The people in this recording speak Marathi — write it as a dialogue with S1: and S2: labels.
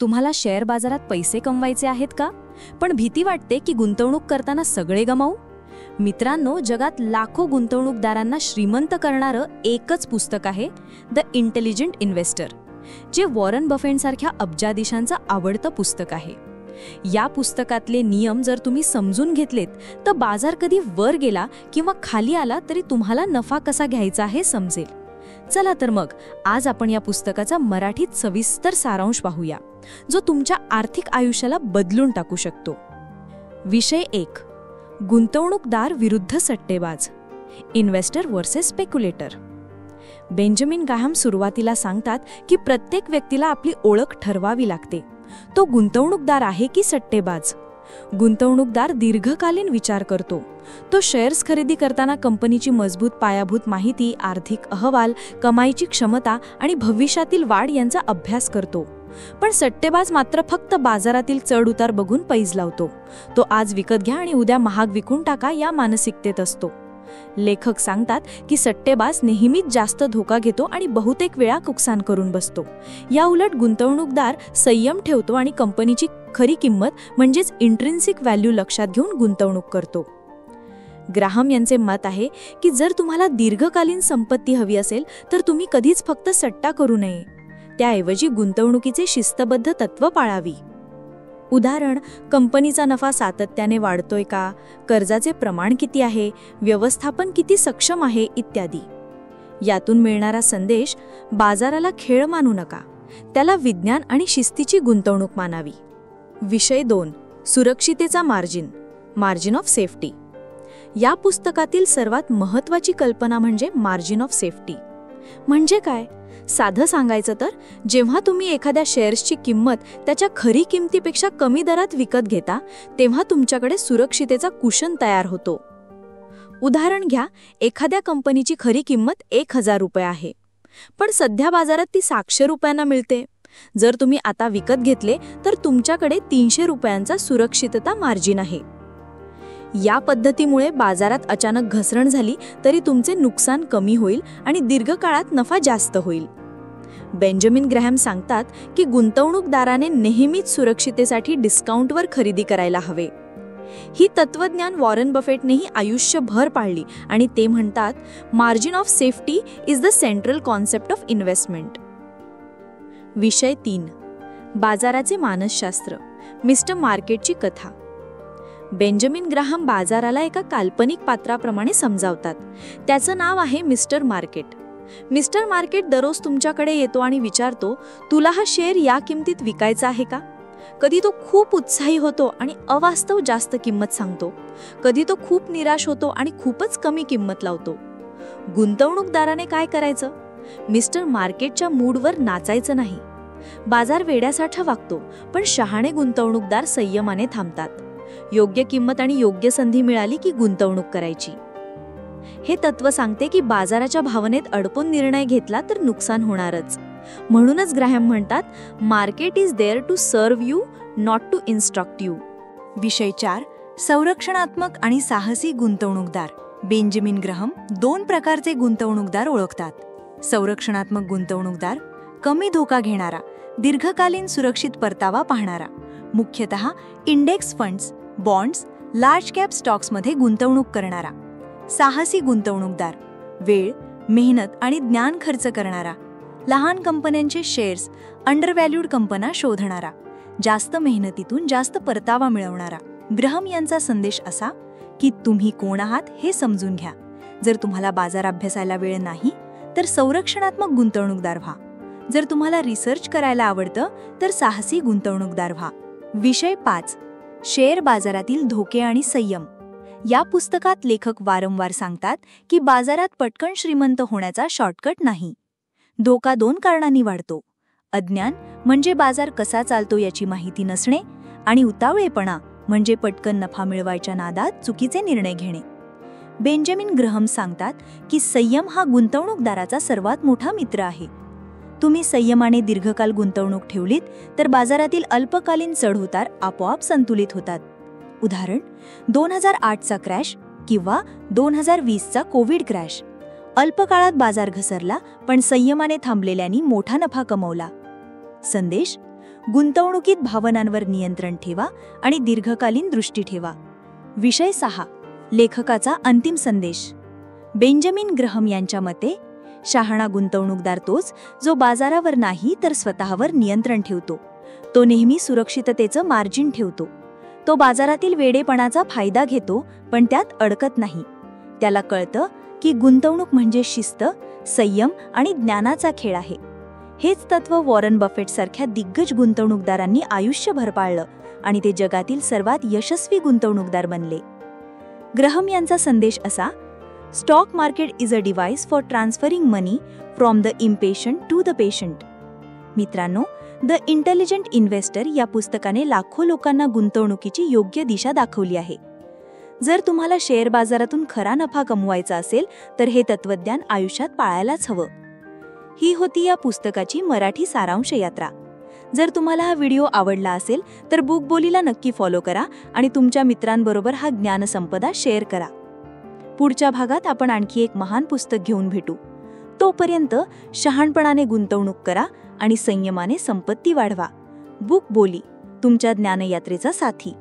S1: तुम्हाला शेअर बाजारात पैसे कमवायचे आहेत का? पण भीती वाटते की गुंतवणूक करताना सगळे गमावू? मित्रांनो, जगात लाखो गुंतवणूकदारांना श्रीमंत करणारं एकच पुस्तक आहे, द इंटेलिजंट इन्व्हेस्टर, जे वॉरन बफेटसारख्या अब्जाधीशांचं आवडतं पुस्तक आहे. या पुस्तकातले नियम जर तुम्ही समजून घेतलेत तर बाजार कधी वर गेला किंवा खाली आला तरी तुम्हाला नफा कसा घ्यायचा हे समजेल. चला तर मग आज आपण या पुस्तकाचा मराठीत सविस्तर सारांश पाहूया, जो तुमच्या आर्थिक आयुष्याला बदलून टाकू शकतो. विषय 1. गुंतवणूकदार विरुद्ध सट्टेबाज, इन्व्हेस्टर वर्सेस स्पेक्युलेटर. बेंजामिन ग्रॅहम सुरुवातीला सांगतात की प्रत्येक व्यक्तीला आपली ओळख ठरवावी लागते. तो गुंतवणूकदार आहे की सट्टेबाज? गुंतवणूकदार दीर्घकालीन विचार करतो. तो शेअर्स खरेदी करताना कंपनीची मजबूत पायाभूत माहिती, आर्थिक अहवाल, कमाईची क्षमता आणि भविष्यातील वाढ यांचा अभ्यास करतो. पण सट्टेबाज मात्र फक्त बाजारातील चढ उतार बघून पैज लावतो. तो आज विकत घ्या आणि उद्या महाग विकून टाका या मानसिकतेत असतो. लेखक सांगतात की सट्टेबाज नेहमीच जास्त धोका घेतो आणि बहुतेक वेळा नुकसान करून बसतो. या उलट गुंतवणूकदार संयम ठेवतो आणि कंपनीची खरी किंमत म्हणजेच इंट्रिन्सिक व्हॅल्यू लक्षात घेऊन गुंतवणूक करतो. ग्राहम यांचे मत आहे की जर तुम्हाला दीर्घकालीन संपत्ती हवी असेल तर तुम्ही कधीच फक्त सट्टा करू नये. त्याऐवजी गुंतवणुकीचे शिस्तबद्ध तत्त्व पाळावी. उदाहरण, कंपनीचा नफा सातत्याने वाढतोय का, कर्जाचे प्रमाण किती आहे, व्यवस्थापन किती सक्षम आहे इत्यादी. यातून मिळणारा संदेश, बाजाराला खेळ मानू नका, त्याला विज्ञान आणि शिस्तीची गुंतवणूक मानावी. विषय 2. सुरक्षितेचा मार्जिन ऑफ सेफ्टी. या पुस्तकातील सर्वात महत्त्वाची कल्पना म्हणजे मार्जिन ऑफ सेफ्टी. म्हणजे काय? साधं सांगायचं तर, जेव्हा तुम्ही एखाद्या शेअर्सची किंमत त्याच्या खरी किमतीपेक्षा कमी दरात विकत घेता तेव्हा तुमच्याकडे सुरक्षितेचा कुशन तयार होतो. उदाहरण घ्या, एखाद्या कंपनीची खरी किंमत 1000 रुपये आहे, पण सध्या बाजारात ती 700 रुपयांना मिळते. जर तुम्ही आता विकत घेतले तर तुमच्याकडे 300 रुपयांचा सुरक्षितता मार्जिन आहे. या पद्धतीमुळे बाजारात अचानक घसरण झाली तरी तुमचे नुकसान कमी होईल आणि दीर्घकाळात नफा जास्त होईल. बेंजामिन ग्रॅहम सांगतात की गुंतवणूकदाराने नेहमीच सुरक्षितेसाठी डिस्काउंटवर खरेदी करायला हवे. ही तत्वज्ञान वॉरन बफेटनेही आयुष्यभर पाळली आणि ते म्हणतात, margin of safety is the central concept of investment. विषय 3. बाजाराचे मानसशास्त्र, मिस्टर मार्केटची कथा. बेंजामिन ग्रॅहम बाजाराला एका काल्पनिक पात्राप्रमाणे समजावतात. त्याचं नाव आहे मिस्टर मार्केट. मिस्टर मार्केट दररोज तुमच्याकडे येतो आणि विचारतो, तुला हा शेअर या किमतीत विकायचा आहे का? कधी तो खूप उत्साही होतो आणि अवास्तव जास्त किंमत सांगतो. कधी तो खूप निराश होतो आणि खूपच कमी किंमत लावतो. गुंतवणूकदाराने काय करायचं? मिस्टर मार्केटच्या मूडवर नाचायचं नाही. बाजार वेड्यासारखा वागतो, पण शहाणे गुंतवणूकदार संयमाने थांबतात. योग्य किंमत आणि योग्य संधी मिळाली की गुंतवणूक करायची. हे तत्व सांगते की बाजाराच्या भावनेत अडकून निर्णय घेतला तर नुकसान होणारच. म्हणूनच ग्रॅहम म्हणतात, market is there to serve you, not to instruct you.
S2: विषय 4. संरक्षणात्मक आणि साहसी गुंतवणूकदार. बेंजामिन ग्रॅहम 2 प्रकारचे गुंतवणूकदार ओळखतात. संरक्षणात्मक गुंतवणूकदार, कमी धोका घेणारा, दीर्घकालीन सुरक्षित परतावा पाहणारा, मुख्यतः index funds, bonds, large cap स्टॉक्समध्ये गुंतवणूक करणारा. साहसी गुंतवणूकदार, वेळ, मेहनत आणि ज्ञान खर्च करणारा, लहान कंपन्यांचे शेअर्स, अंडरव्हॅल्यूड कंपन्या शोधणारा, जास्त मेहनतीतून जास्त परतावा मिळवणारा. ग्रॅहम यांचा संदेश असा की तुम्ही कोण आहात हे समजून घ्या. जर तुम्हाला बाजार अभ्यासायला वेळ नाही तर संरक्षणात्मक गुंतवणूकदार व्हा. जर तुम्हाला रिसर्च करायला आवडतं तर साहसी गुंतवणूकदार व्हा. विषय 5. शेअर बाजारातील धोके आणि संयम. या पुस्तकात लेखक वारंवार सांगतात की बाजारात पटकन श्रीमंत होण्याचा शॉर्टकट नाही. धोका 2 कारणांनी वाढतो: अज्ञान म्हणजे बाजार कसा चालतो याची माहिती नसणे, आणि उतावळेपणा म्हणजे पटकन नफा मिळवायच्या नादात चुकीचे निर्णय घेणे. बेंजामिन ग्रॅहम सांगतात की संयम हा गुंतवणूकदाराचा सर्वात मोठा मित्र आहे. तुम्ही संयमाने दीर्घकाल गुंतवणूक ठेवलीत तर बाजारातील अल्पकालीन चढउतार आपोआप संतुलित होतात. उदाहरण, 2008चा क्रॅश किंवा 2020चा कोविड क्रॅश. अल्पकाळात बाजार घसरला पण संयमाने थांबलेल्यांनी मोठा नफा कमवला. संदेश: गुंतवणुकीत भावनांवर नियंत्रण ठेवा आणि दीर्घकालीन दृष्टी ठेवा. विषय 6. लेखकाचा अंतिम संदेश. बेंजामिन ग्रहम यांच्या मते, शहाणा गुंतवणूकदार तोच जो बाजारावर नाही तर स्वतःवर नियंत्रण ठेवतो. तो नेहमी सुरक्षिततेचं मार्जिन ठेवतो. तो बाजारातील वेडेपणाचा फायदा घेतो पण त्यात अडकत नाही. त्याला कळतं की गुंतवणूक म्हणजे शिस्त, संयम आणि ज्ञानाचा खेळ आहे. हेच तत्व वॉरन बफेटसारख्या दिग्गज गुंतवणूकदारांनी आयुष्यभर पाळलं आणि ते जगातील सर्वात यशस्वी गुंतवणूकदार बनले. ग्रहम यांचा संदेश असा: stock market is a device for transferring money from the impatient to the patient. मित्रांनो, द इंटेलिजंट इन्व्हेस्टर या पुस्तकाने लाखो लोकांना गुंतवणुकीची योग्य दिशा दाखवली आहे. जर तुम्हाला शेअर बाजारातून खरा नफा कमवायचा असेल तर हे तत्वज्ञान आयुष्यात पाळायलाच हवं. ही होती या पुस्तकाची मराठी सारांश यात्रा. जर तुम्हाला हा व्हिडिओ आवडला असेल तर बुक बोलीला नक्की फॉलो करा आणि तुमच्या मित्रांबरोबर हा ज्ञानसंपदा शेअर करा. पुढच्या भागात आपण आणखी एक महान पुस्तक घेऊन भेटू. तोपर्यंत शहाणपणाने गुंतवणूक करा आणि संयमाने संपत्ती वाढवा. बुक बोली, तुमच्या ज्ञानयात्रेचा साथी.